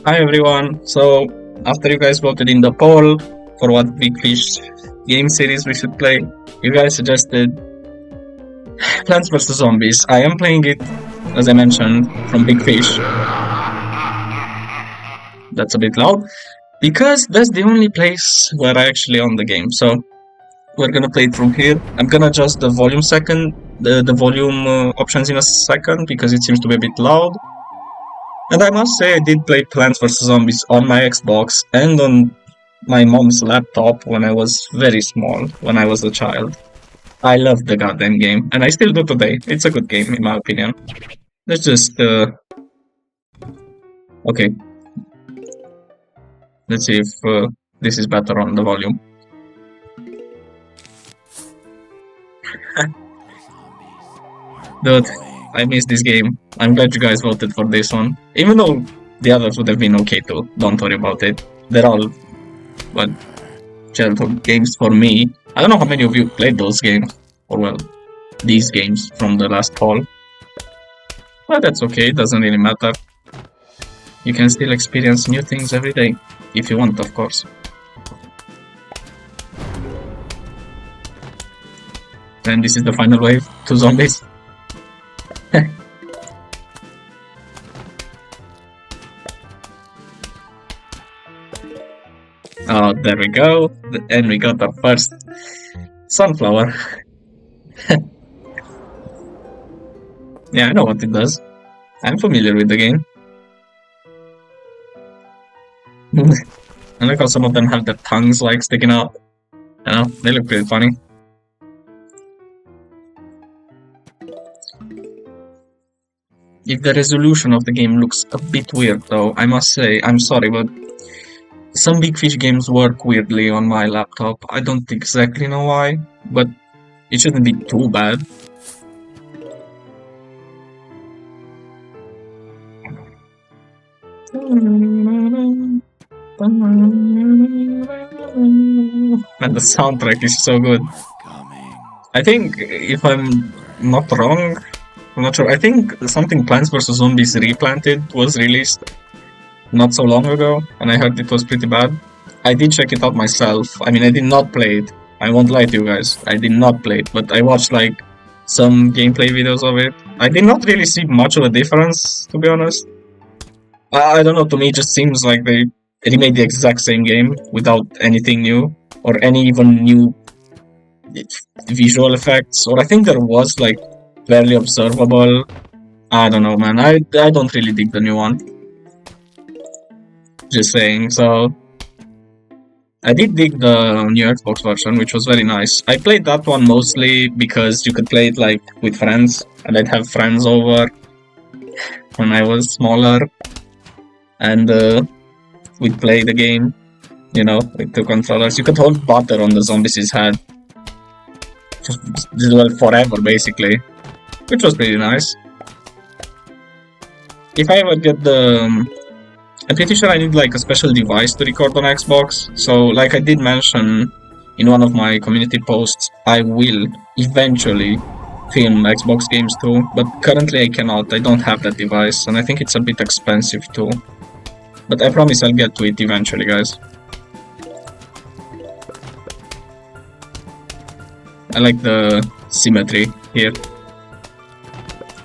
Hi everyone. So after you guys voted in the poll for what Big Fish game series we should play, you guys suggested Plants vs Zombies. I am playing it, as I mentioned, from Big Fish. That's a bit loud because that's the only place where I actually own the game. So we're gonna play it from here. I'm gonna adjust the volume the volume options in a second because it seems to be a bit loud. And I must say, I did play Plants vs Zombies on my Xbox and on my mom's laptop when I was very small, when I was a child. I loved the goddamn game, and I still do today. It's a good game, in my opinion. Let's just, okay, let's see if this is better on the volume. Dude, I missed this game. I'm glad you guys voted for this one. Even though the others would have been okay too. Don't worry about it. They're all, well, childhood games for me. I don't know how many of you played those games, or well, these games from the last poll. But that's okay, it doesn't really matter. You can still experience new things every day, if you want, of course. And this is the final wave, 2 zombies. Oh, there we go. And we got our first sunflower. Yeah, I know what it does. I'm familiar with the game. I like how some of them have their tongues like sticking out. You know, they look pretty funny. If the resolution of the game looks a bit weird though, I must say, I'm sorry, but some Big Fish games work weirdly on my laptop. I don't exactly know why, but it shouldn't be too bad. And the soundtrack is so good. I think, if I'm not wrong, I'm not sure. I think something Plants vs Zombies Replanted was released not so long ago, and I heard it was pretty bad. I did check it out myself. I mean, I did not play it. I won't lie to you guys. I did not play it, but I watched like some gameplay videos of it. I did not really see much of a difference, to be honest. I don't know. To me, it just seems like they remade the exact same game without anything new or any even new visual effects. Or I think there was like barely observable. I don't know, man. I don't really dig the new one. Just saying. So I did dig the new Xbox version, which was very nice. I played that one mostly because you could play it like with friends, and I'd have friends over when I was smaller, and we'd play the game, you know, with 2 controllers. You could hold butter on the zombies' head well forever, basically, which was pretty nice. If I ever get I'm pretty sure I need like a special device to record on Xbox. So like I did mention in one of my community posts, I will eventually film Xbox games too, but currently I cannot. I don't have that device, and I think it's a bit expensive too. But I promise I'll get to it eventually, guys. I like the symmetry here.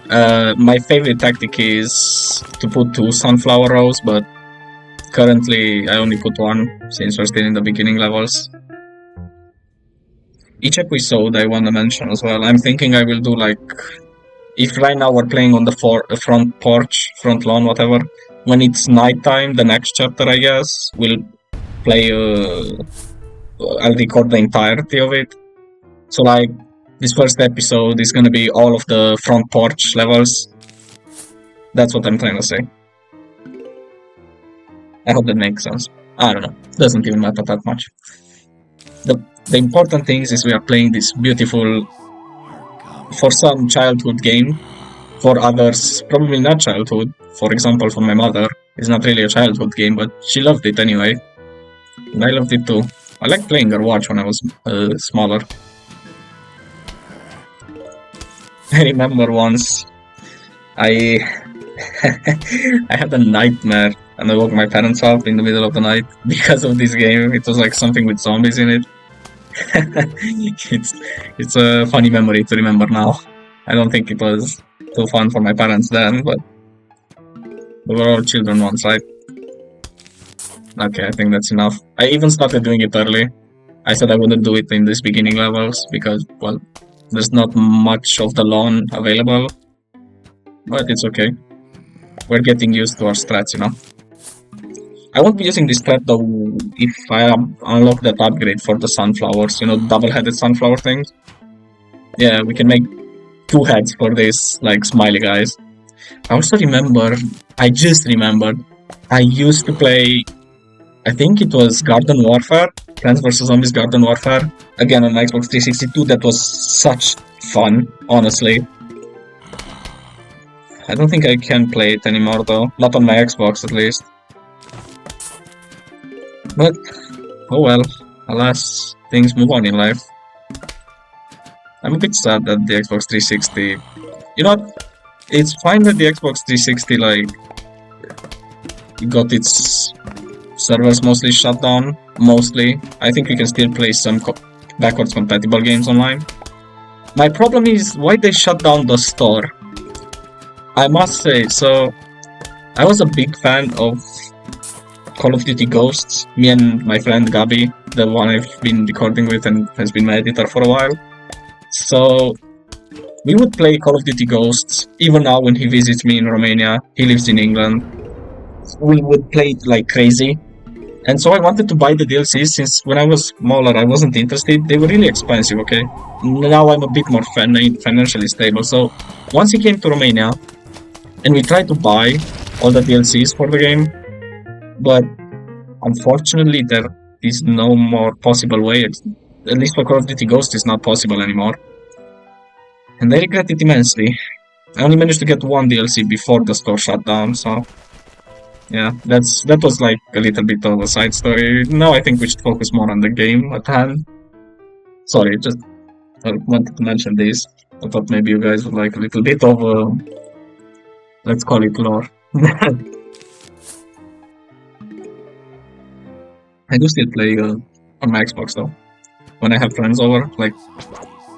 My favorite tactic is to put 2 sunflower rows, but currently I only put 1 since we're still in the beginning levels. Each episode I want to mention as well. I'm thinking I will do like, if right now we're playing on the front porch, front lawn, whatever, when it's nighttime, the next chapter I guess, we'll play, I'll record the entirety of it. So like, this first episode is gonna be all of the front porch levels. That's what I'm trying to say. I hope that makes sense. I don't know. Doesn't even matter that much. The important thing is we are playing this beautiful, for some, childhood game. For others, probably not childhood. For example, for my mother, it's not really a childhood game, but she loved it anyway. And I loved it too. I liked playing Overwatch when I was smaller. I remember once I I had a nightmare and I woke my parents up in the middle of the night because of this game. It was like something with zombies in it. it's a funny memory to remember now. I don't think it was too fun for my parents then, but we were all children once, right? Okay, I think that's enough. I even started doing it early. I said I wouldn't do it in these beginning levels because, well, there's not much of the lawn available, but it's okay. We're getting used to our strats, you know. I won't be using this strat though if I unlock that upgrade for the sunflowers, you know, double-headed sunflower things. Yeah, we can make 2 heads for this, like, smiley guys. I also remember, I just remembered, I used to play, I think it was Garden Warfare, Plants vs. Zombies Garden Warfare, again on Xbox 362. That was such fun, honestly. I don't think I can play it anymore though, not on my Xbox at least. But, oh well, alas, things move on in life. I'm a bit sad that the Xbox 360... You know what? It's fine that the Xbox 360, like, got its servers mostly shut down. Mostly. I think we can still play some backwards compatible games online. My problem is why they shut down the store. I must say, so I was a big fan of Call of Duty Ghosts. Me and my friend Gabi, the one I've been recording with and has been my editor for a while. So we would play Call of Duty Ghosts, even now when he visits me in Romania. He lives in England. We would play it like crazy. And so I wanted to buy the DLCs since when I was smaller I wasn't interested. They were really expensive, okay? Now I'm a bit more financially stable. So once he came to Romania and we tried to buy all the DLCs for the game, but unfortunately there is no more possible way. At least for Call of Duty Ghost it's not possible anymore. And I regret it immensely. I only managed to get 1 DLC before the store shut down, so... yeah, that was like a little bit of a side story. Now I think we should focus more on the game at hand. Sorry, just I wanted to mention this. I thought maybe you guys would like a little bit of let's call it lore. I do still play on my Xbox though. When I have friends over, like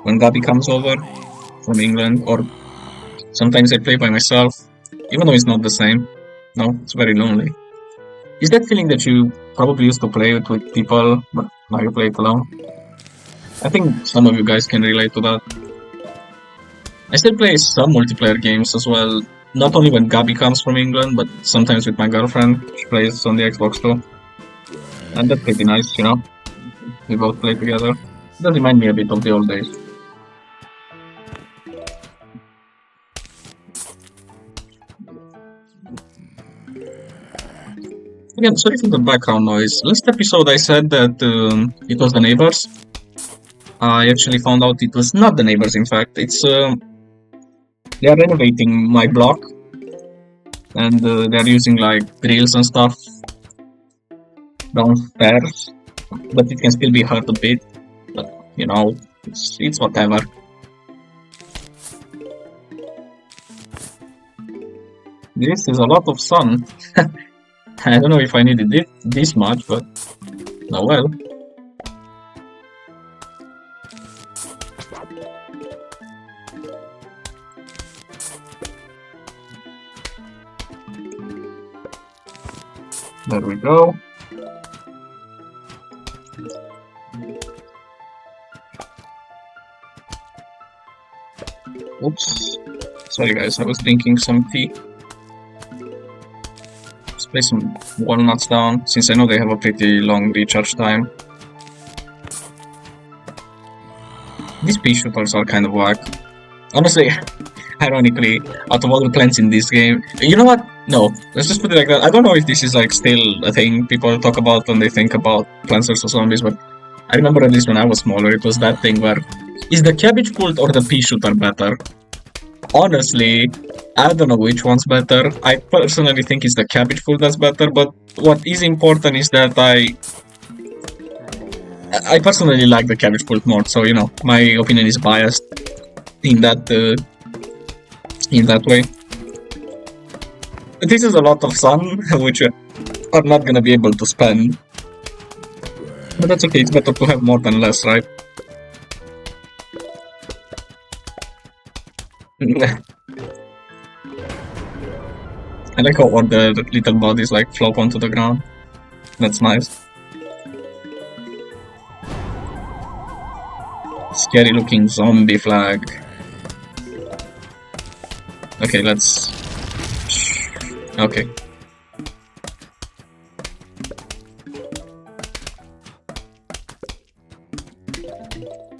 when Gabi comes over from England, or sometimes I play by myself, even though it's not the same. No, it's very lonely. Is that feeling that you probably used to play with people, but now you play it alone? I think some of you guys can relate to that. I still play some multiplayer games as well, not only when Gabi comes from England, but sometimes with my girlfriend. She plays on the Xbox too. And that's pretty nice, you know? We both play together. It does remind me a bit of the old days. Again, sorry for the background noise. Last episode I said that it was the neighbors. I actually found out it was not the neighbors, in fact. It's they are renovating my block. And they're using like grills and stuff downstairs. But it can still be heard a bit. But, you know, it's whatever. This is a lot of sun. I don't know if I needed it this much, but oh well. There we go. Oops. Sorry guys, I was drinking some tea. Place some walnuts down, since I know they have a pretty long recharge time. These pea shooters are kind of whack. Honestly, ironically, out of all the plants in this game... You know what? No, let's just put it like that. I don't know if this is like still a thing people talk about when they think about Plants vs Zombies, but I remember at least when I was smaller, it was that thing where... Is the cabbage pult or the pea shooter better? Honestly, I don't know which one's better. I personally think it's the cabbage pult that's better, but what is important is that I personally like the cabbage pult more, so you know, my opinion is biased in that way. This is a lot of sun, which we are not gonna be able to spend. But that's okay, it's better to have more than less, right? I like how all the little bodies like flop onto the ground. That's nice. Scary looking zombie flag. Okay, let's... Okay.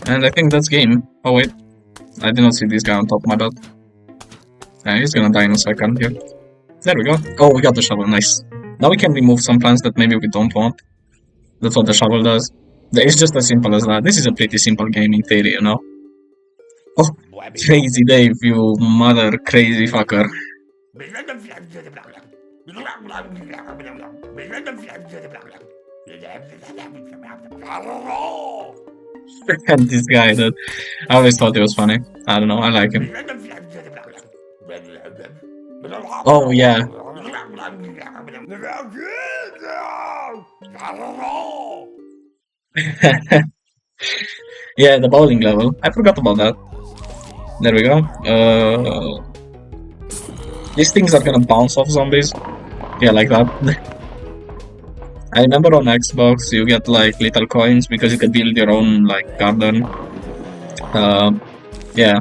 And I think that's game. Oh wait, I did not see this guy on top of my belt. Yeah, he's gonna die in a second here. There we go. Oh, we got the shovel, nice. Now we can remove some plants that maybe we don't want. That's what the shovel does. It's just as simple as that. This is a pretty simple game in theory, you know? Oh, crazy Dave, you mother crazy fucker. And this guy that I always thought it was funny. I don't know, I like him. Oh yeah. Yeah, the bowling level. I forgot about that. There we go. These things are gonna bounce off zombies. Yeah, like that. I remember on Xbox you get like little coins because you can build your own like garden. Yeah.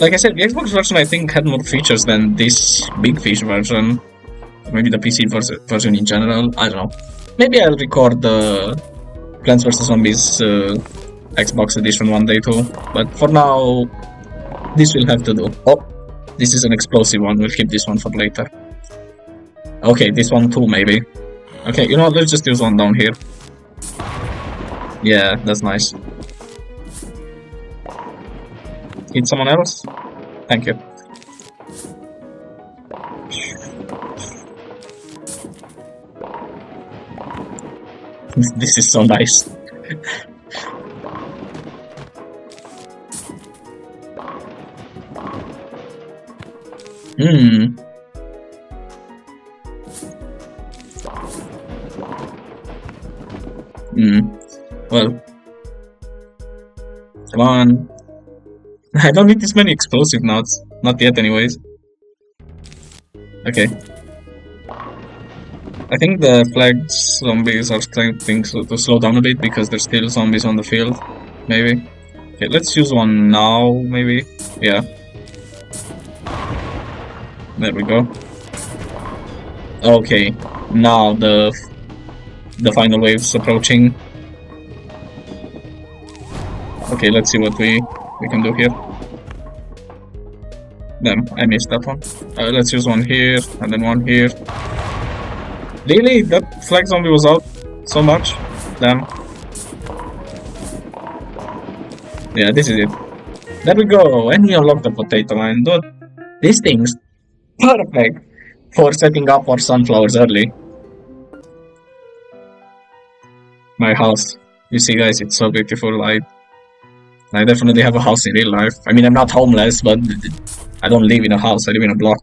Like I said, the Xbox version I think had more features than this Big Fish version. Maybe the PC version in general. I don't know. Maybe I'll record the Plants vs Zombies Xbox edition one day too. But for now, this will have to do. Oh, this is an explosive one. We'll keep this one for later. Okay, this one too maybe. Okay, you know what? Let's just use one down here. Yeah, that's nice. Hit someone else? Thank you. This is so nice. Well. Come on. I don't need this many explosive nuts. Not yet anyways. Okay. I think the flagged zombies are starting to slow down a bit because there's still zombies on the field. Maybe. Okay, let's use one now, maybe. Yeah. There we go. Okay. Now the final wave's approaching. Okay, let's see what we can do here. Damn, I missed that one. Let's use one here, and then one here. Really? That flag zombie was out so much? Damn. Yeah, this is it. There we go, and we unlocked the potato line. Dude, these things, perfect for setting up our sunflowers early. My house. You see guys, it's so beautiful. I definitely have a house in real life. I mean, I'm not homeless, but I don't live in a house, I live in a block.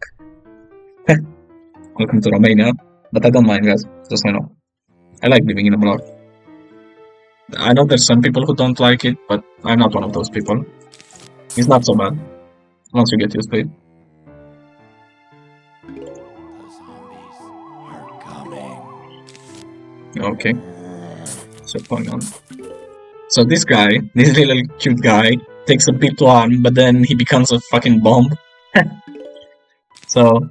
Welcome to Romania. But I don't mind, guys, just so you know. I like living in a block. I know there's some people who don't like it, but I'm not one of those people. It's not so bad, once you get used to it. Okay. So, going on. So this guy, this little cute guy, takes a bit one, but then he becomes a fucking bomb. So,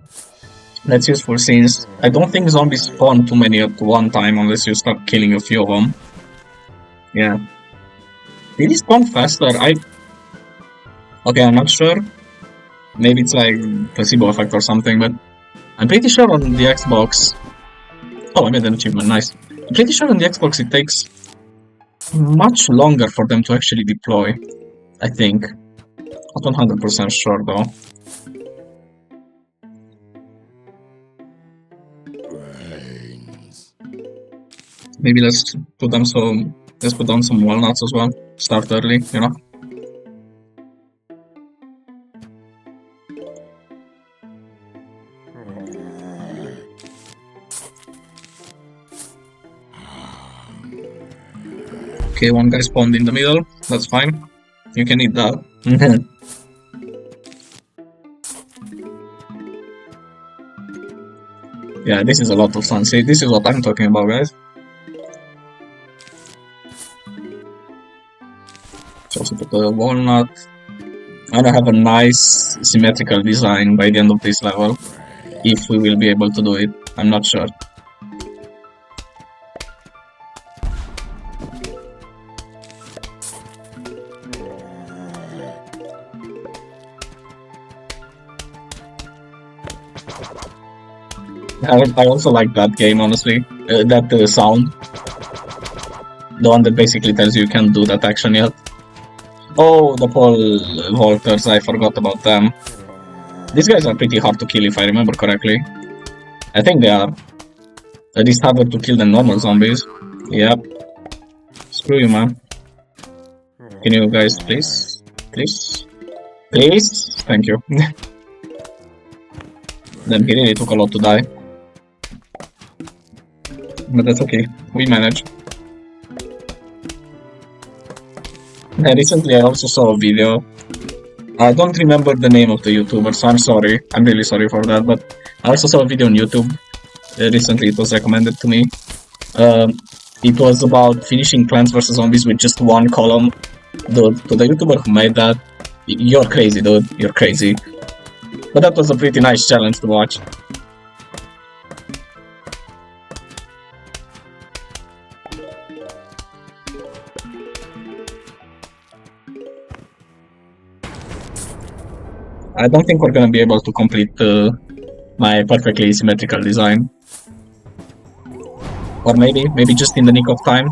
let's use full scenes. I don't think zombies spawn too many at one time unless you start killing a few of them. Yeah. Did he spawn faster? Okay, I'm not sure. Maybe it's like placebo effect or something, but I'm pretty sure on the Xbox... Oh, I made an achievement, nice. I'm pretty sure on the Xbox it takes much longer for them to actually deploy, I think. Not 100% sure though. Maybe let's put down some walnuts as well. Start early, you know. Okay, one guy spawned in the middle. That's fine. You can eat that. Yeah, this is a lot of fun. See, this is what I'm talking about, guys. So also put the walnut. And I have a nice symmetrical design by the end of this level. If we will be able to do it, I'm not sure. I also like that game, honestly. That sound. The one that basically tells you can't do that action yet. Oh, the pole vaulters, I forgot about them. These guys are pretty hard to kill if I remember correctly. I think they are. At least harder to kill than normal zombies. Yep. Screw you, man. Can you guys please? Please? Please? Thank you. Then he really took a lot to die. But that's okay. We manage. Recently I also saw a video. I don't remember the name of the YouTuber, so I'm sorry. I'm really sorry for that, but I also saw a video on YouTube. Recently it was recommended to me. It was about finishing Plants vs Zombies with just one column. Dude, to the YouTuber who made that, you're crazy, dude. You're crazy. But that was a pretty nice challenge to watch. I don't think we're gonna be able to complete my perfectly symmetrical design. Or maybe just in the nick of time.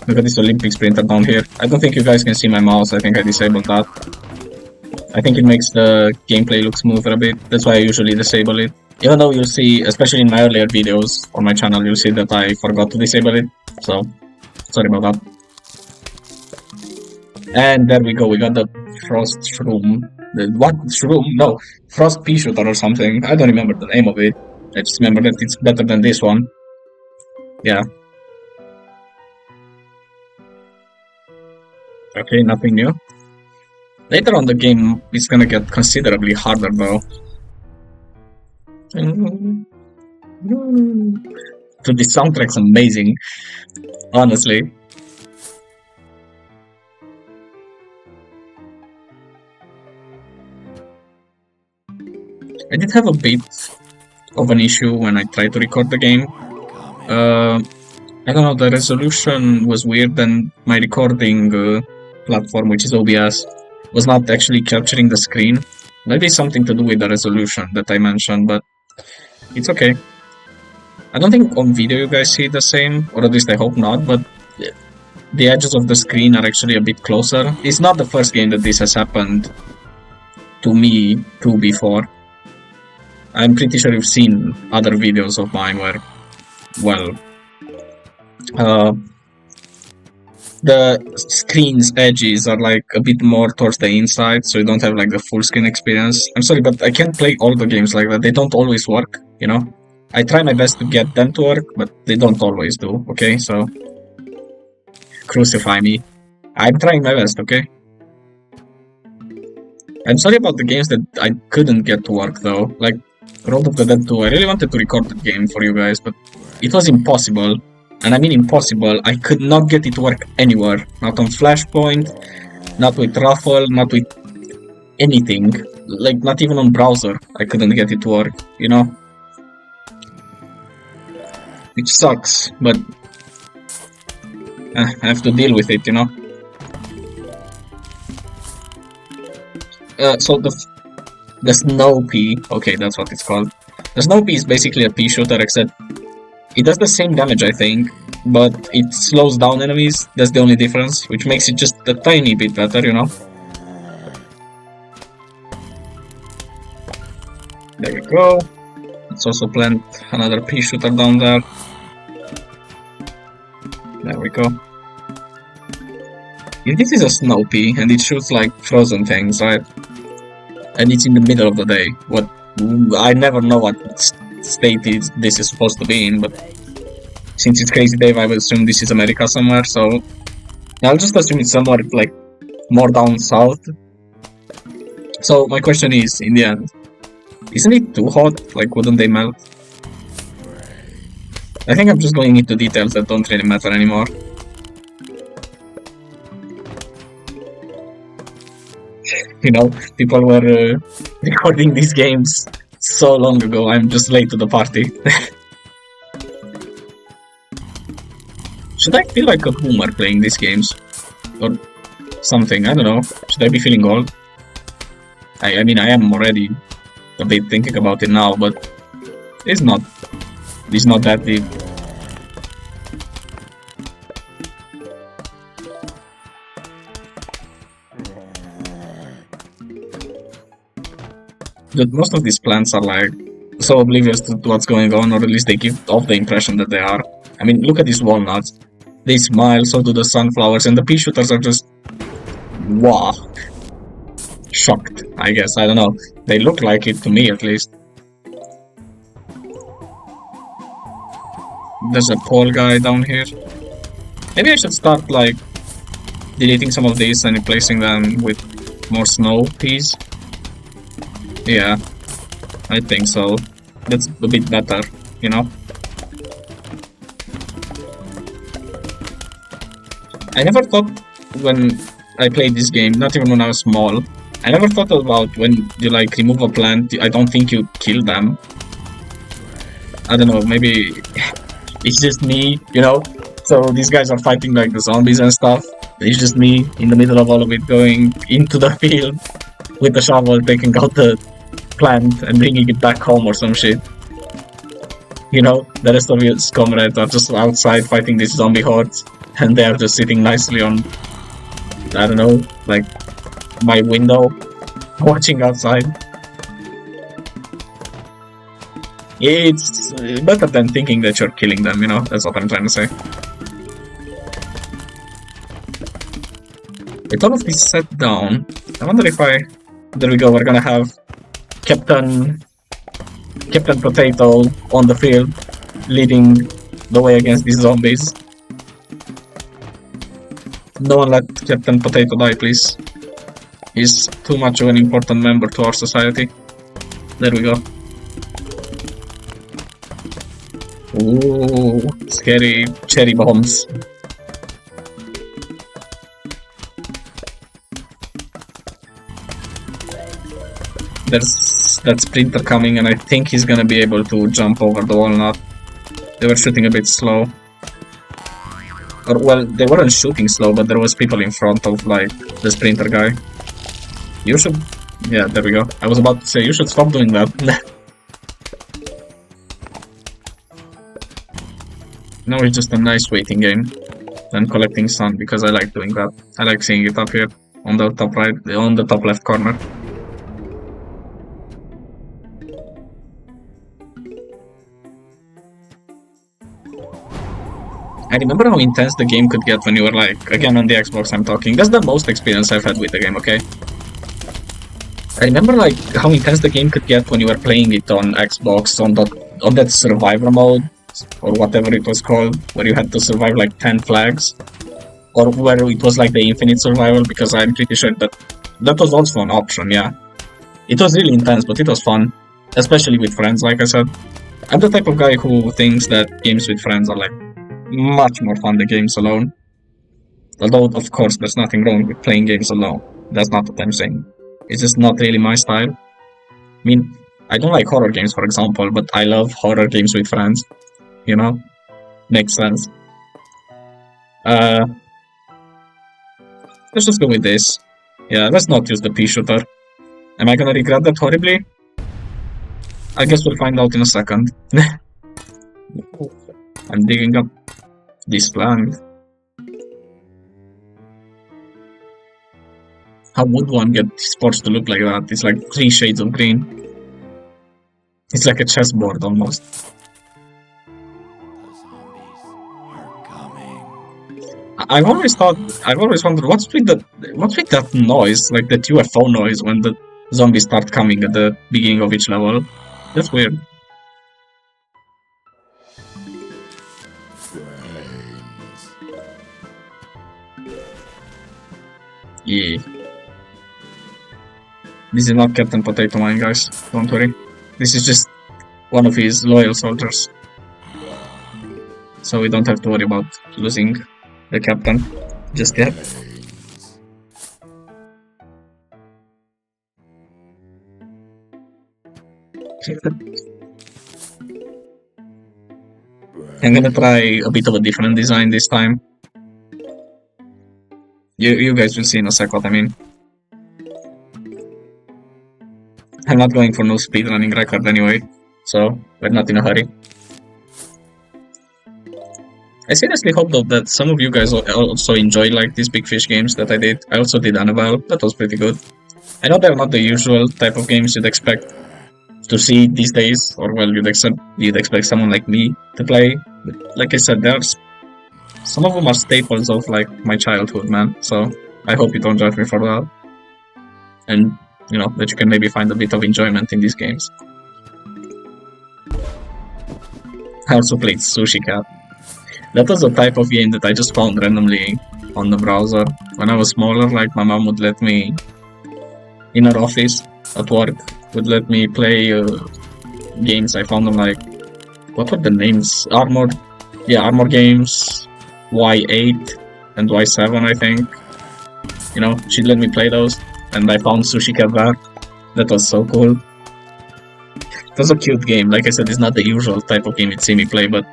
Look at this Olympics printer down here. I don't think you guys can see my mouse, I think I disabled that. I think it makes the gameplay look smoother a bit, that's why I usually disable it. Even though you'll see, especially in my earlier videos on my channel, you'll see that I forgot to disable it. So, sorry about that. And there we go, we got the Frost Shroom. What? Shroom? No, Frost Pea Shooter or something. I don't remember the name of it. I just remember that it's better than this one. Yeah. Okay, nothing new. Later on the game is gonna get considerably harder though. So the soundtrack's amazing, honestly. I did have a bit of an issue when I tried to record the game. I don't know, the resolution was weird and my recording platform, which is OBS, was not actually capturing the screen. Maybe something to do with the resolution that I mentioned, but it's okay. I don't think on video you guys see the same, or at least I hope not, but the edges of the screen are actually a bit closer. It's not the first game that this has happened to me too before. I'm pretty sure you've seen other videos of mine where, well, the screen's edges are like a bit more towards the inside, so you don't have like the full screen experience. I'm sorry, but I can't play all the games like that. They don't always work, you know? I try my best to get them to work, but they don't always do, okay? So, crucify me. I'm trying my best, okay? I'm sorry about the games that I couldn't get to work though, like Road of the Dead 2. I really wanted to record that game for you guys, but it was impossible. And I mean impossible, I could not get it to work anywhere. Not on Flashpoint, not with Ruffle, not with anything. Like, not even on browser, I couldn't get it to work, you know? Which sucks, but I have to deal with it, you know? So the Snow Pea, okay, that's what it's called. The Snow Pea is basically a pea shooter, except it does the same damage, I think, but it slows down enemies. That's the only difference, which makes it just a tiny bit better, you know? There we go. Let's also plant another pea shooter down there. There we go. If this is a Snow Pea, and it shoots like frozen things, right? And it's in the middle of the day. What? I never know what state this is supposed to be in, but since it's Crazy Dave, I would assume this is America somewhere, so I'll just assume it's somewhere like more down south. So my question is, in the end, isn't it too hot? Like, wouldn't they melt? I think I'm just going into details that don't really matter anymore. You know, people were recording these games so long ago, I'm just late to the party. Should I feel like a boomer playing these games? Or something, I don't know. Should I be feeling old? I mean, I am already a bit thinking about it now, but it's not that deep. But most of these plants are like so oblivious to what's going on, or at least they give off the impression that they are. I mean, look at these walnuts. They smile, so do the sunflowers, and the pea shooters are just... wow. Shocked, I guess. I don't know. They look like it to me, at least. There's a pole guy down here. Maybe I should start, like, deleting some of these and replacing them with more snow peas. Yeah, I think so. That's a bit better, you know? I never thought when I played this game, not even when I was small, I never thought about when you like remove a plant, I don't think you kill them. I don't know, maybe it's just me, you know? So these guys are fighting like the zombies and stuff. It's just me in the middle of all of it going into the field with the shovel, taking out the plant and bringing it back home or some shit. You know, the rest of his comrades are just outside fighting these zombie hordes, and they are just sitting nicely on, I don't know, like my window, watching outside. It's better than thinking that you're killing them, you know, that's what I'm trying to say. With all of this set down, I wonder if there we go, we're gonna have Captain Potato on the field, leading the way against these zombies. No one let Captain Potato die, please. He's too much of an important member to our society. There we go. Ooh, scary cherry bombs. There's that sprinter coming, and I think he's gonna be able to jump over the walnut. They were shooting a bit slow. Or, well, they weren't shooting slow, but there was people in front of, like, the sprinter guy. You should... yeah, there we go. I was about to say, you should stop doing that. Now it's just a nice waiting game. And collecting sun, because I like doing that. I like seeing it up here, on the top right, on the top left corner. I remember how intense the game could get when you were like, again on the Xbox I'm talking, that's the most experience I've had with the game, okay? I remember like how intense the game could get when you were playing it on Xbox, on that survivor mode, or whatever it was called, where you had to survive like 10 flags, or where it was like the infinite survival, because I'm pretty sure that was also an option, yeah. It was really intense, but it was fun, especially with friends, like I said. I'm the type of guy who thinks that games with friends are like much more fun than games alone. Although, of course, there's nothing wrong with playing games alone. That's not what I'm saying. It's just not really my style. I mean, I don't like horror games, for example, but I love horror games with friends. You know? Makes sense. Let's just go with this. Yeah, let's not use the pea shooter. Am I gonna regret that horribly? I guess we'll find out in a second. I'm digging up this plant. How would one get sports to look like that? It's like 3 shades of green. It's like a chessboard almost. I've always wondered what's with that noise, like that UFO noise when the zombies start coming at the beginning of each level. That's weird. Yeah. This is not Captain Potato Man, guys. Don't worry. This is just one of his loyal soldiers. So we don't have to worry about losing the captain just yet. I'm gonna try a bit of a different design this time. You guys will see in a sec what I mean. I'm not going for no speedrunning record anyway, so we're not in a hurry. I seriously hope though that some of you guys also enjoy like these big fish games that I did. I also did Annabelle, that was pretty good. I know they're not the usual type of games you'd expect to see these days, or well, you'd expect someone like me to play. But like I said, there's some of them are staples of like my childhood, man. So I hope you don't judge me for that, and you know that you can maybe find a bit of enjoyment in these games. I also played Sushi Cat. That was a type of game that I just found randomly on the browser. When I was smaller, like my mom would let me in her office at work would let me play games. I found them like what were the names? Armor games, Y8 and Y7, I think. You know, she'd let me play those, and I found Sushi Cat there. That was so cool. It was a cute game. Like I said, it's not the usual type of game you'd see me play, but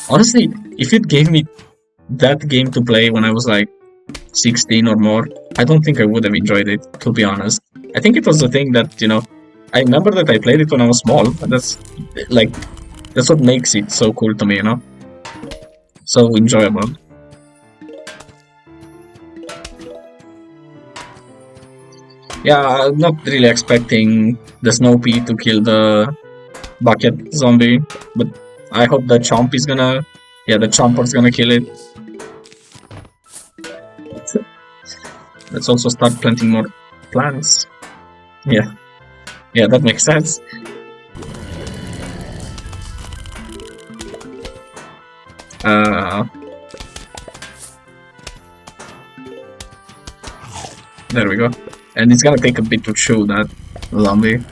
honestly, if it gave me that game to play when I was like 16 or more, I don't think I would have enjoyed it, to be honest. I think it was the thing that, you know, I remember that I played it when I was small, and that's what makes it so cool to me, you know? So enjoyable. Yeah, I'm not really expecting the Snoopy to kill the bucket zombie, but I hope the Chomp is gonna... Yeah, the Chomper's gonna kill it. Let's also start planting more plants. Yeah. Yeah, that makes sense. There we go. And it's gonna take a bit to chew that zombie.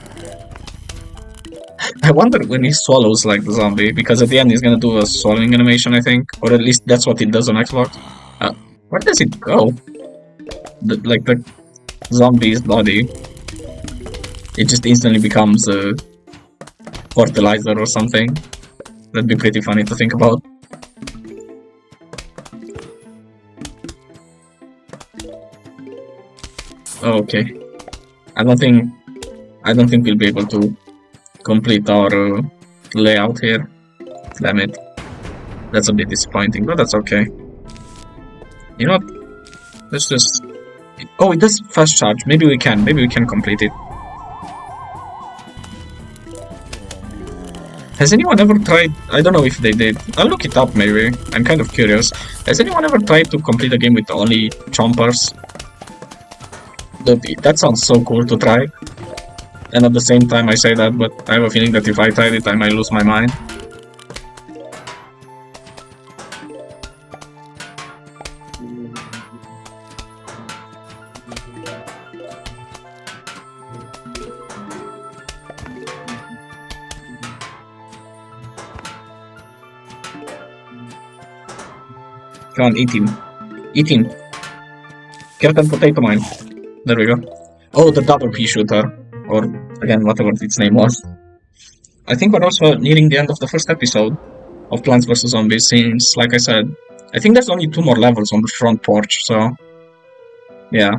I wonder when he swallows like the zombie, because at the end he's gonna do a swallowing animation, I think. Or at least that's what it does on Xbox. Where does it go? The zombie's body. It just instantly becomes a fertilizer or something. That'd be pretty funny to think about. Okay. I don't think we'll be able to complete our layout here. Damn it. That's a bit disappointing, but that's okay. You know what? Let's just... Oh, it does fast charge. Maybe we can complete it. Has anyone ever tried... I don't know if they did. I'll look it up maybe. I'm kind of curious. Has anyone ever tried to complete a game with only chompers? That sounds so cool to try. And at the same time I say that, but I have a feeling that if I tried it I might lose my mind. Come on, eat him. Eat him. Captain Potato Mine. There we go. Oh, the double pea shooter. Or, again, whatever its name was. I think we're also nearing the end of the first episode of Plants vs. Zombies, since, like I said, I think there's only 2 more levels on the front porch, so... Yeah.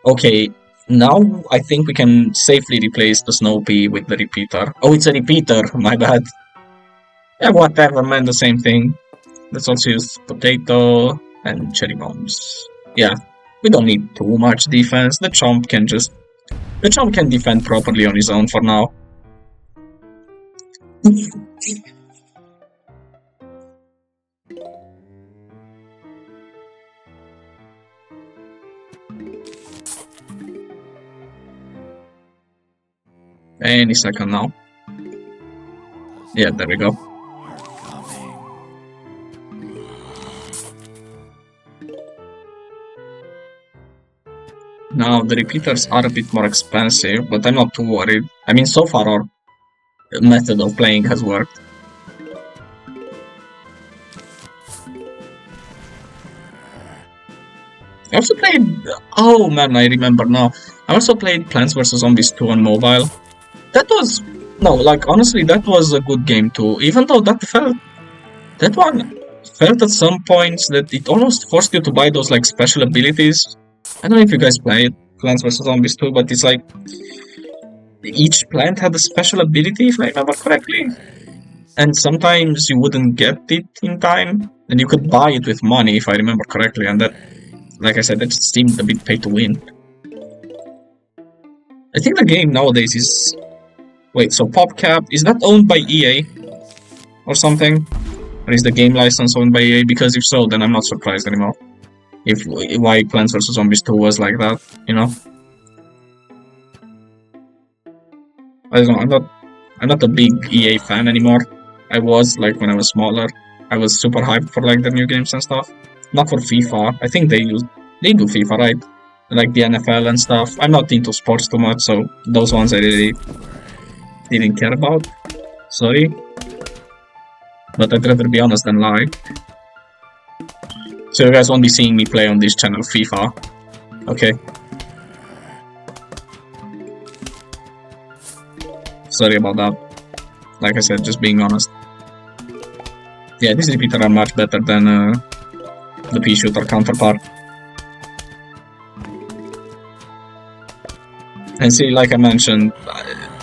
Okay, now I think we can safely replace the Snoopy with the repeater. Oh, it's a repeater, my bad. Yeah, whatever, man, the same thing. Let's also use potato and cherry bombs. Yeah, we don't need too much defense. The Chomp can defend properly on his own for now. Any second now. Yeah, there we go. Now, the repeaters are a bit more expensive, but I'm not too worried. I mean, so far our method of playing has worked. I also played... Oh man, I remember now. I also played Plants vs. Zombies 2 on mobile. That was... No, like, honestly, that was a good game too. Even though that felt... That one felt at some points that it almost forced you to buy those, like, special abilities. I don't know if you guys played Plants vs. Zombies 2, but it's like... Each plant had a special ability, if I remember correctly. And sometimes you wouldn't get it in time, and you could buy it with money, if I remember correctly, and that... Like I said, that just seemed a bit pay to win. I think the game nowadays is... Wait, so PopCap, is that owned by EA? Or something? Or is the game license owned by EA? Because if so, then I'm not surprised anymore. If why Plants vs. Zombies 2 was like that, you know? I don't know, I'm not a big EA fan anymore. I was, like, when I was smaller. I was super hyped for, like, the new games and stuff. Not for FIFA. I think they do FIFA, right? Like the NFL and stuff. I'm not into sports too much, so those ones I really didn't care about. Sorry. But I'd rather be honest than lie. So you guys won't be seeing me play on this channel FIFA. Okay. Sorry about that. Like I said, just being honest. Yeah, these repeaters are much better than the pea shooter counterpart. And see, like I mentioned,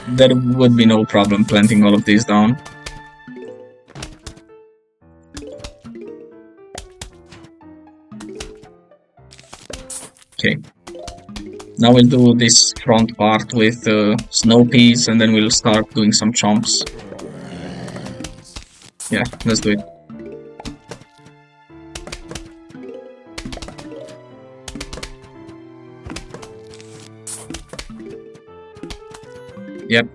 there would be no problem planting all of these down. Okay. Now we'll do this front part with snow peas, and then we'll start doing some chomps. Yeah, let's do it. Yep.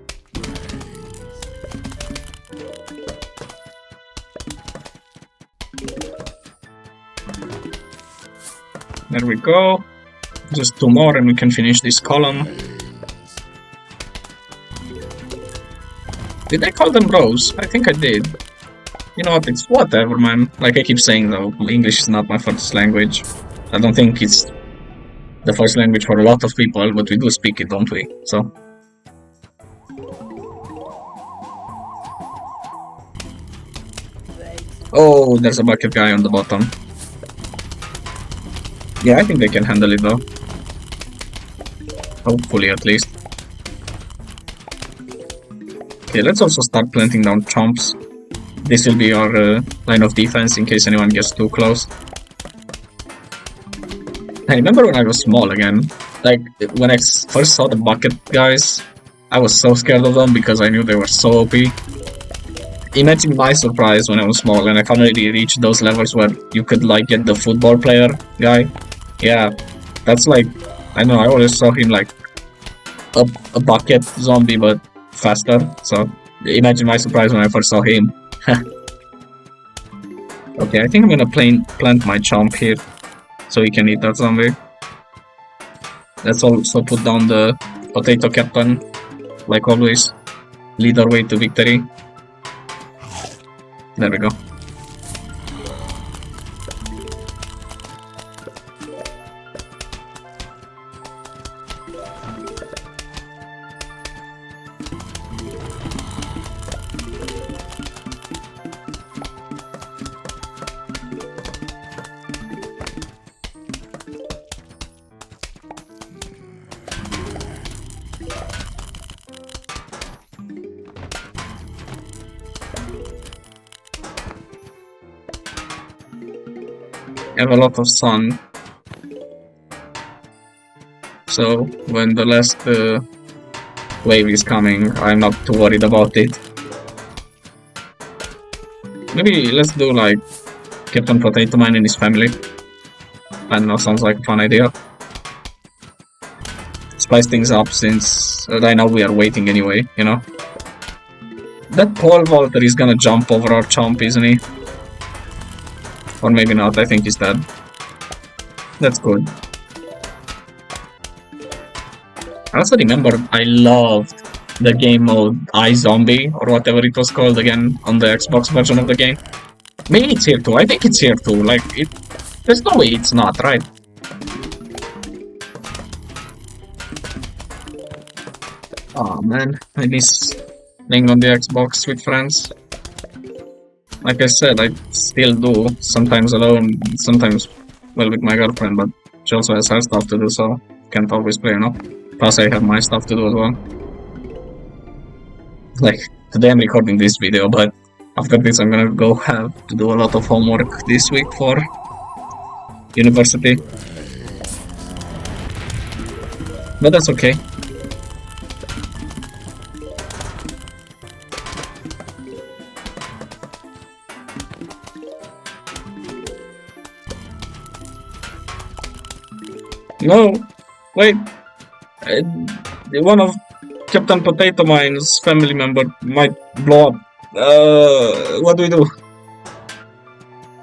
There we go. Just 2 more and we can finish this column. Did I call them bros? I think I did. You know what, it's whatever, man. Like I keep saying though, English is not my first language. I don't think it's the first language for a lot of people, but we do speak it, don't we? So... Oh, there's a bucket guy on the bottom. Yeah, I think they can handle it though. Hopefully, at least. Okay, let's also start planting down chomps. This will be our line of defense in case anyone gets too close. I remember when I was small again, like when I first saw the bucket guys, I was so scared of them because I knew they were so OP. Imagine my surprise when I was small and I finally reached those levels where you could like get the football player guy. Yeah, that's like, I don't know, I always saw him like a bucket zombie but faster, so imagine my surprise when I first saw him. Okay, I think I'm gonna plant my chomp here so he can eat that zombie. Let's also put down the potato captain, like always, lead our way to victory. There we go. Have a lot of sun, so when the last wave is coming, I'm not too worried about it. Maybe let's do like Captain Potato Man and his family. I don't know, sounds like a fun idea. Spice things up since right now we are waiting anyway, you know. That pole vaulter is gonna jump over our chomp, isn't he? Or maybe not, I think he's dead. That's good. I also remember I loved the game mode iZombie, or whatever it was called again, on the Xbox version of the game. Maybe it's here too. I think it's here too. Like, there's no way it's not, right? Oh man, I miss playing on the Xbox with friends. Like I said, I still do, sometimes alone, sometimes, well, with my girlfriend, but she also has her stuff to do, so can't always play, you know? Plus I have my stuff to do as well. Like, today I'm recording this video, but after this I'm gonna go have to do a lot of homework this week for university. But that's okay. No! Wait! One of Captain Potato Mine's family member might blow up. What do we do?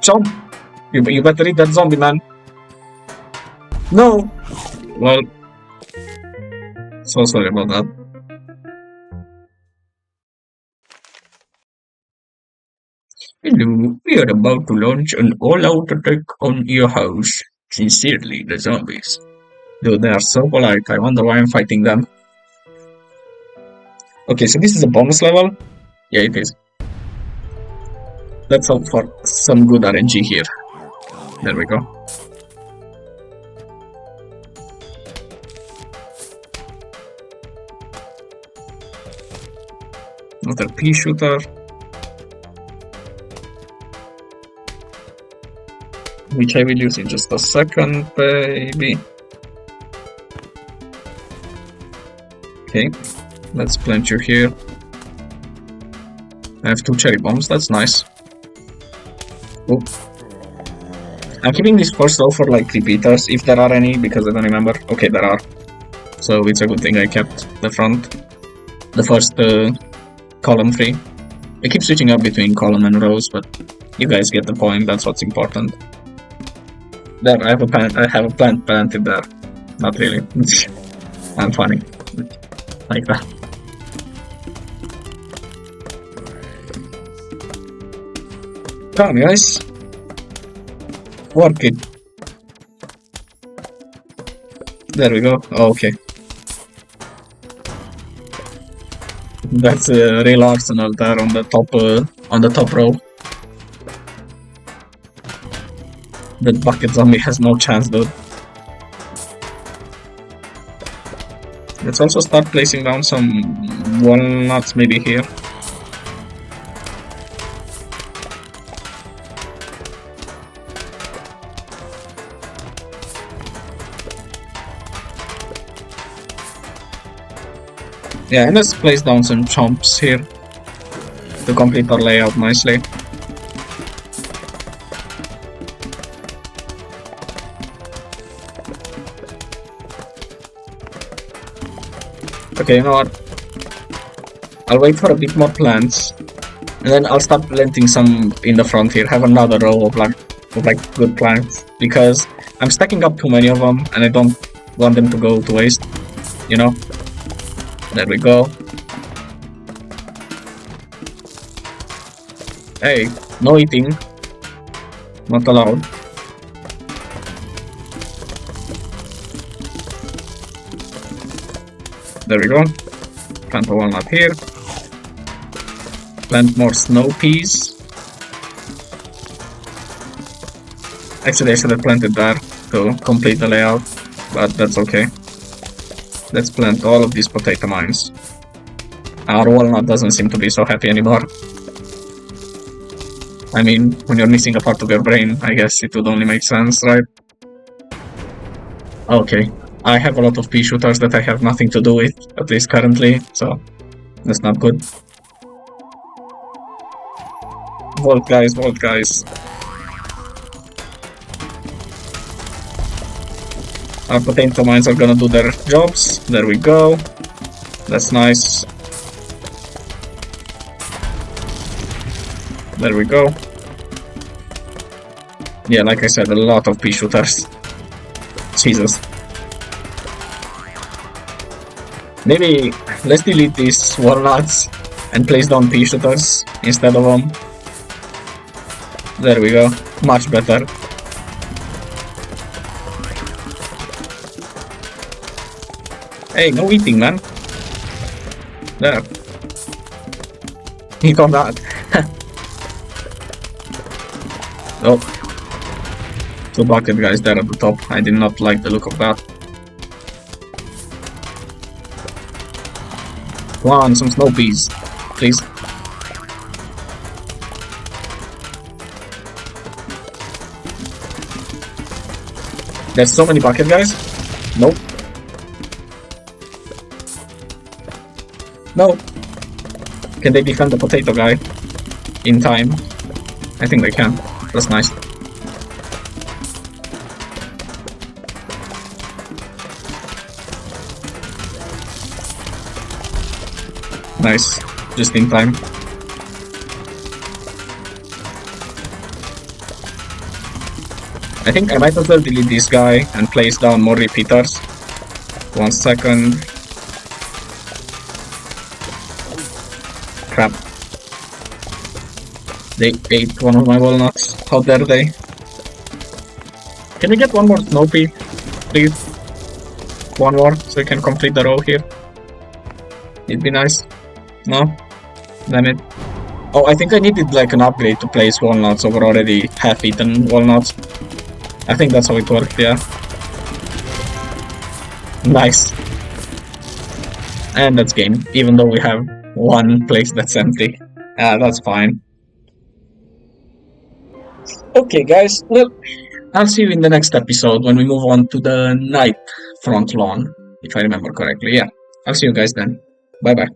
Chomp! You better eat that zombie, man. No! Well, so sorry about that. Hello, we are about to launch an all-out attack on your house. Sincerely, the zombies. Dude, they are so polite. I wonder why I'm fighting them. Okay, so this is a bonus level? Yeah, it is. Let's hope for some good RNG here. There we go. Another pea shooter. Which I will use in just a second, baby. Okay, let's plant you here. I have 2 cherry bombs, that's nice. Oh. I'm keeping this first though for like repeaters, if there are any, because I don't remember. Okay, there are. So it's a good thing I kept the first column free. I keep switching up between column and rows, but you guys get the point, that's what's important. There, I have a plant planted there. Not really. I'm funny. Like that. Come on, guys. Work it. There we go. Oh, okay. That's a real arsenal there on the top row. That bucket zombie has no chance, dude. Let's also start placing down some walnuts maybe here. Yeah, and let's place down some chomps here to complete our layout nicely. Okay, you know what? I'll wait for a bit more plants, and then I'll start planting some in the front here. Have another row of like good plants, because I'm stacking up too many of them, and I don't want them to go to waste. You know. There we go. Hey, no eating. Not allowed. There we go. Plant a walnut here. Plant more snow peas. Actually, I should have planted there to complete the layout, but that's okay. Let's plant all of these potato mines. Our walnut doesn't seem to be so happy anymore. I mean, when you're missing a part of your brain, I guess it would only make sense, right? Okay, I have a lot of pea shooters that I have nothing to do with, at least currently, so that's not good. Vault guys, vault guys. Our potato mines are gonna do their jobs. There we go. That's nice. There we go. Yeah, like I said, a lot of pea shooters. Jesus. Maybe let's delete these walnuts and place down pea shooters instead of them. There we go. Much better. Hey, no eating, man. There. He got that. Oh. Two bucket guys there at the top. I did not like the look of that. Come on, some snow peas. Please. There's so many bucket guys. Nope. No. Can they defend the potato guy in time? I think they can. That's nice. Nice. Just in time. I think I might as well delete this guy and place down more repeaters. 1 second. Crap. They ate one of my walnuts. How dare they? Can we get one more snow pea, please? One more, so we can complete the row here. It'd be nice. No? Damn it. Oh, I think I needed like an upgrade to place walnuts over already half-eaten walnuts. I think that's how it worked, yeah. Nice. And that's game, even though we have one place that's empty. That's fine. Okay, guys, well, I'll see you in the next episode when we move on to the night front lawn, if I remember correctly. Yeah, I'll see you guys then. Bye-bye.